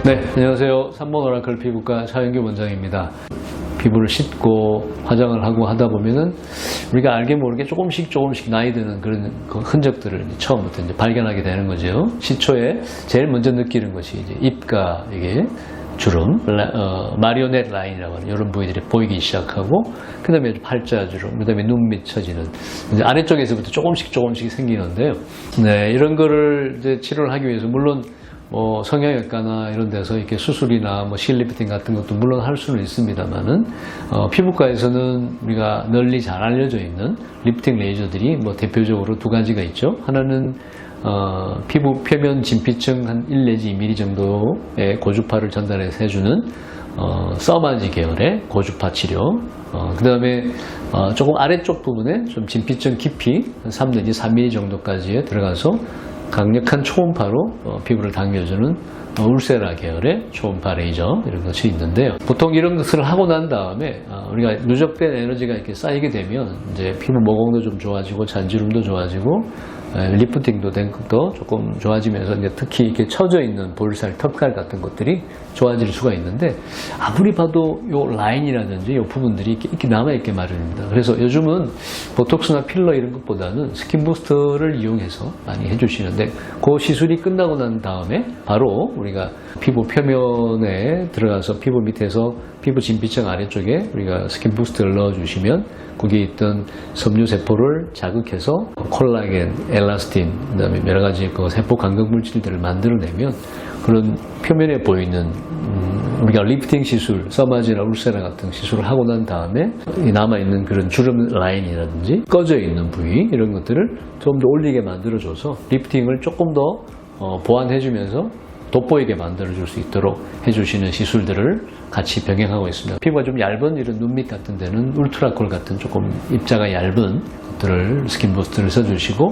네, 안녕하세요. 3번 오라클 피부과 차윤규 원장입니다. 피부를 씻고 화장을 하고 하다 보면은 우리가 알게 모르게 조금씩 나이 드는 그런 그 흔적들을 처음부터 이제 발견하게 되는 거죠. 시초에 제일 먼저 느끼는 것이 이제 입가 이게 주름, 마리오넷 라인이라고 하는 이런 부위들이 보이기 시작하고, 그 다음에 팔자주름, 그 다음에 눈 밑 처지는 이제 아래쪽에서부터 조금씩 생기는데요. 네, 이런 거를 이제 치료를 하기 위해서 물론 성형외과나 이런 데서 이렇게 수술이나 실리프팅 같은 것도 물론 할 수는 있습니다만은, 피부과에서는 우리가 널리 잘 알려져 있는 리프팅 레이저들이 대표적으로 두 가지가 있죠. 하나는 피부 표면 진피층 한 1 내지 2mm 정도의 고주파를 전달해서 해주는 써마지 계열의 고주파 치료, 그 다음에 조금 아래쪽 부분에 좀 진피층 깊이 한 3 내지 4mm 정도까지 들어가서 강력한 초음파로 피부를 당겨주는 울세라 계열의 초음파 레이저, 이런 것이 있는데요. 보통 이런 것을 하고 난 다음에 우리가 누적된 에너지가 이렇게 쌓이게 되면 이제 피부 모공도 좀 좋아지고 잔주름도 좋아지고 리프팅도 된 것도 조금 좋아지면서 이제 특히 이렇게 처져 있는 볼살, 턱살 같은 것들이 좋아질 수가 있는데, 아무리 봐도 요 라인이라든지 요 부분들이 이렇게 남아있게 마련입니다. 그래서 요즘은 보톡스나 필러 이런 것보다는 스킨 부스터를 이용해서 많이 해주시는데, 그 시술이 끝나고 난 다음에 바로 우리가 피부 표면에 들어가서 피부 밑에서 피부 진피층 아래쪽에 우리가 스킨 부스터를 넣어주시면 거기에 있던 섬유세포를 자극해서 콜라겐, 엘라스틴, 그다음에 여러 가지 그 세포 간극 물질들을 만들어내면 그런 표면에 보이는 우리가 리프팅 시술, 써마지나 울세라 같은 시술을 하고 난 다음에 남아있는 그런 주름 라인이라든지 꺼져 있는 부위, 이런 것들을 좀 더 올리게 만들어줘서 리프팅을 조금 더 보완해주면서 돋보이게 만들어줄 수 있도록 해주시는 시술들을 같이 병행하고 있습니다. 피부가 좀 얇은 이런 눈밑 같은 데는 울트라콜 같은 조금 입자가 얇은 것들을 스킨 부스트를 써주시고,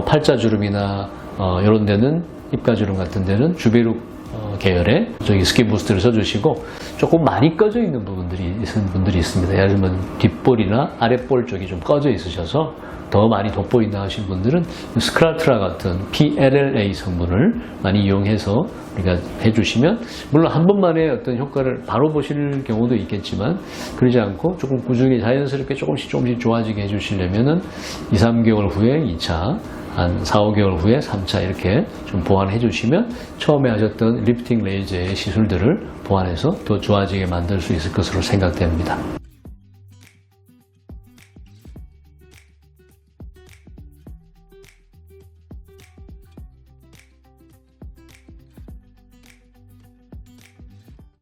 팔자주름이나 이런 데는 입가주름 같은 데는 주베룩 계열의 스킨 부스트를 써주시고, 조금 많이 꺼져 있는 분들이 있습니다. 예를 들면 뒷볼이나 아랫볼 쪽이 좀 꺼져 있으셔서 더 많이 돋보인다 하신 분들은 스크라트라 같은 PLLA 성분을 많이 이용해서 우리가 해주시면, 물론 한 번만에 어떤 효과를 바로 보실 경우도 있겠지만 그러지 않고 조금 꾸준히 자연스럽게 조금씩 좋아지게 해주시려면은 2, 3개월 후에 2차, 한 4, 5개월 후에 3차 이렇게 좀 보완해 주시면 처음에 하셨던 리프팅 레이저의 시술들을 보완해서 더 좋아지게 만들 수 있을 것으로 생각됩니다.